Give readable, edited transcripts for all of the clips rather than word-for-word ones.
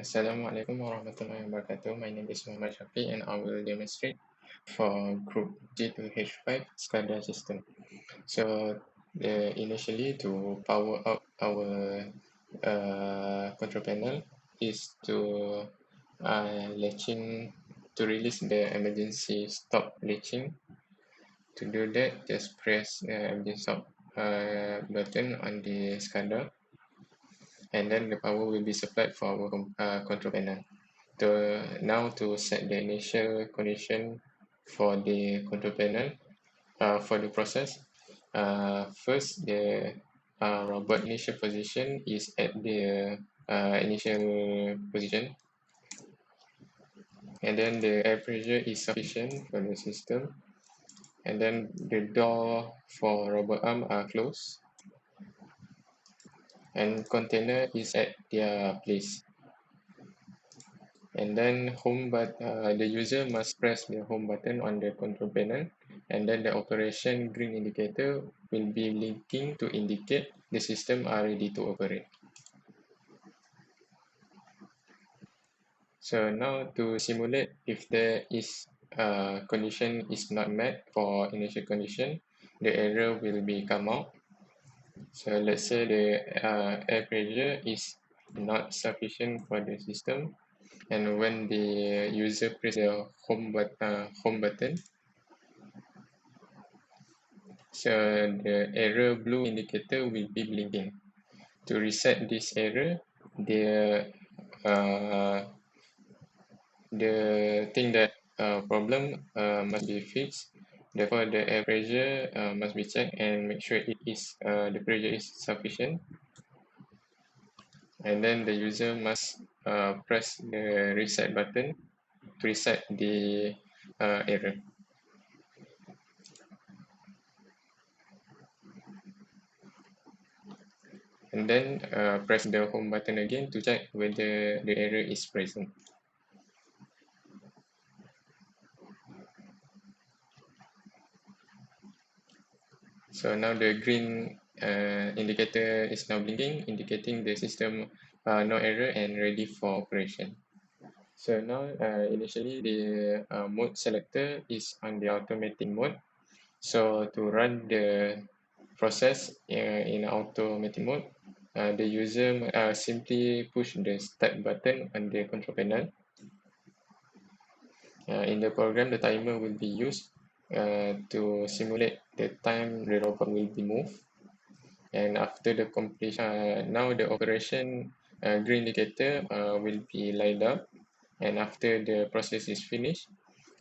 Assalamualaikum warahmatullahi wabarakatuh. My name is Muhammad Shafi and I will demonstrate for group G2H5 SCADA system. So initially to power up our control panel is to latching to release the emergency stop latching. To do that, just press emergency stop button on the SCADA, and then the power will be supplied for our control panel. Now to set the initial condition for the control panel for the process. First, the robot initial position is at the initial position, and then the air pressure is sufficient for the system, and then the door for robot arm are closed, and container is at their place. And then the user must press the home button on the control panel, and then the operation green indicator will be blinking to indicate the system are ready to operate. So now to simulate if there is condition is not met for initial condition, the error will be come out. So let's say the air pressure is not sufficient for the system, and when the user press the home button, so the error blue indicator will be blinking. To reset this error, the thing that problem must be fixed. Therefore, the air pressure must be checked and make sure the pressure is sufficient. And then the user must press the reset button to reset the error. And then press the home button again to check whether the error is present. So now the green indicator is now blinking, indicating the system no error and ready for operation. So now initially the mode selector is on the automatic mode. So to run the process in automatic mode, the user simply push the start button on the control panel. In the program, the timer will be used to simulate the time the robot will be moved. And after the completion, now the operation green indicator will be light up, and after the process is finished,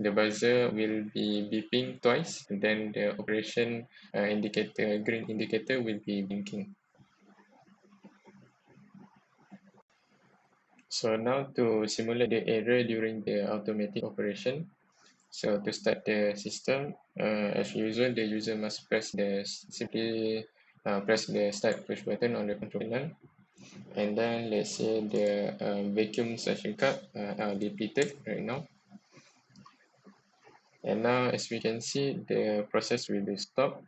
the buzzer will be beeping twice, and then the operation green indicator will be blinking. So now to simulate the error during the automatic operation. So to start the system, as usual, the user must simply press the start push button on the control panel, and then let's say the vacuum suction cup are depleted right now. And now, as we can see, the process will be stopped,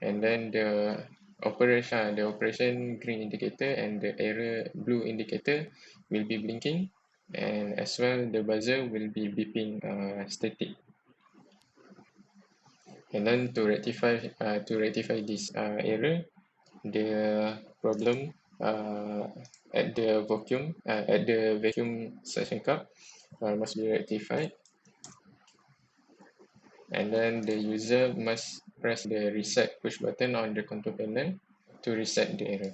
and then the operation green indicator and the error blue indicator will be blinking, and as well the buzzer will be beeping static. And then to rectify this error, the problem at the vacuum suction cup must be rectified, and then the user must press the reset push button on the control panel to reset the error.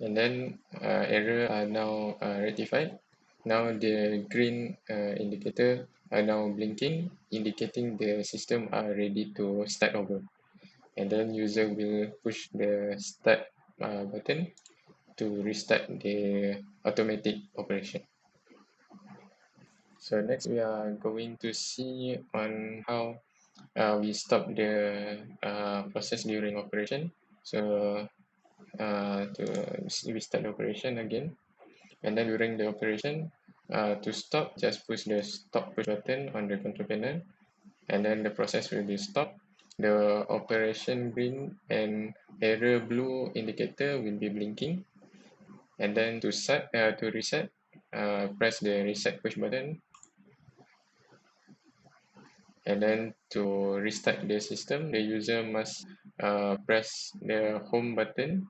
And then error are now rectified. Now the green indicator are now blinking, indicating the system are ready to start over. And then user will push the start button to restart the automatic operation. So next we are going to see on how we stop the process during operation. So to restart the operation again, and then during the operation, to stop, just push the stop push button on the control panel, and then the process will be stopped. the operation green and error blue indicator will be blinking. And then to reset, press the reset push button. And then to restart the system, the user must press the home button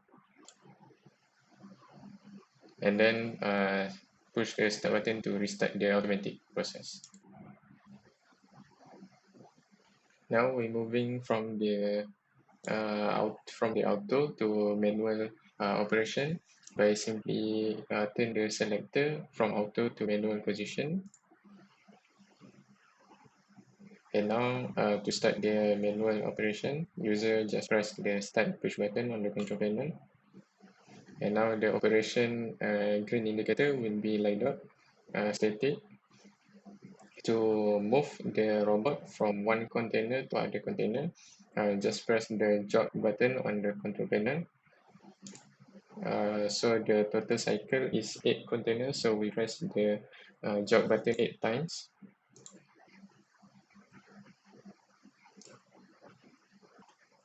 and then push the start button to restart the automatic process. Now we're moving from the auto to manual operation by simply turn the selector from auto to manual position. And now to start the manual operation, user just press the start push button on the control panel. And now the operation green indicator will be light up, static. To move the robot from one container to other container, just press the jog button on the control panel. So the total cycle is 8 containers, so we press the jog button 8 times.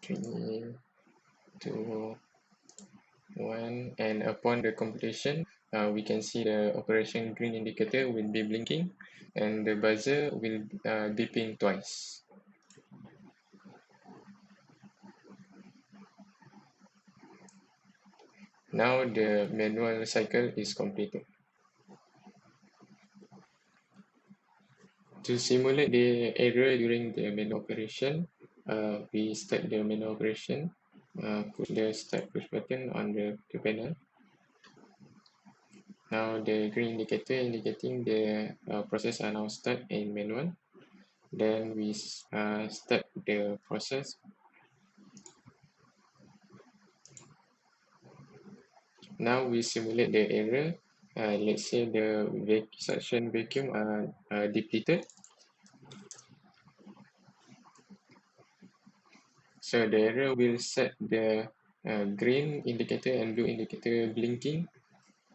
Three, two, one, and upon the completion, we can see the operation green indicator will be blinking and the buzzer will beeping twice. Now the manual cycle is completed. To simulate the error during the manual operation, we start the manual operation, push the start push button on the panel. Now the green indicator indicating the process are now start in manual. Then we start the process. Now we simulate the error. Let's say the suction vacuum are depleted. So the error will set the green indicator and blue indicator blinking.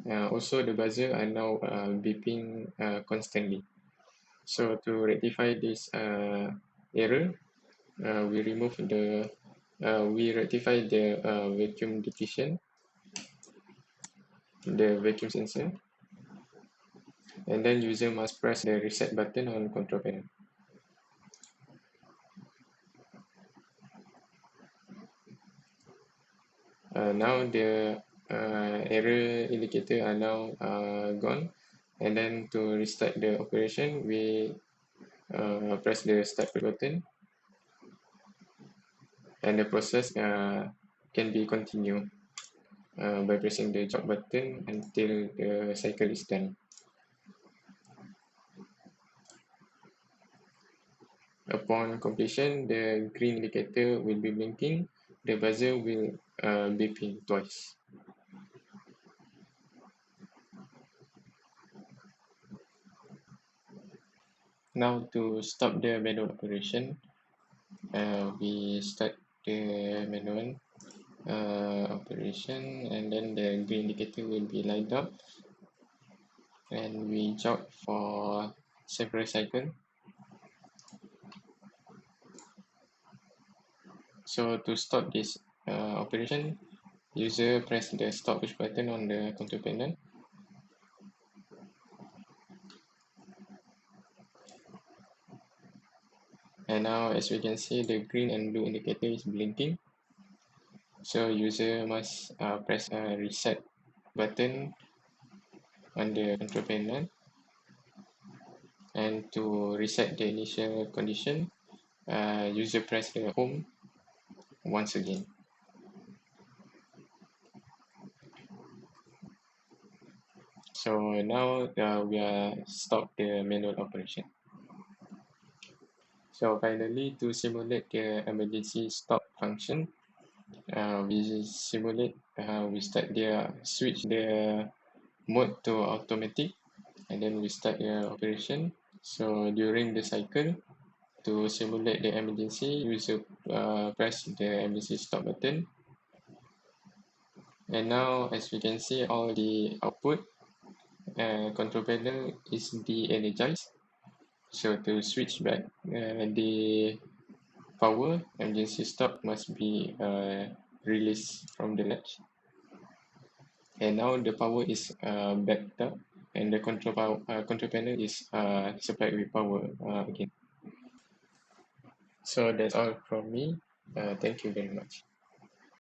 Also the buzzer are now beeping constantly. So to rectify this error, we rectify the vacuum depletion, the vacuum sensor, and then user must press the reset button on control panel. Now the error indicator are now gone, and then to restart the operation, we press the start button, and the process can be continued by pressing the jog button until the cycle is done. Upon completion, the green indicator will be blinking, the buzzer will beeping twice. Now to stop the manual operation, we start the manual operation, and then the green indicator will be light up, and we jog for several cycles. So to stop this operation, user press the stop push button on the control panel. And now as we can see, the green and blue indicator is blinking. So user must press a reset button on the control panel. And to reset the initial condition, user press the home once again. So now we are stop the manual operation. So finally, to simulate the emergency stop function, we switch the mode to automatic, and then we start the operation. So during the cycle, to simulate the emergency, user press the emergency stop button. And now, as we can see, all the output control panel is de-energized. So to switch back the power, emergency stop must be released from the latch. And now the power is backed up, and the control panel is supplied with power again. So that's all from me. Thank you very much.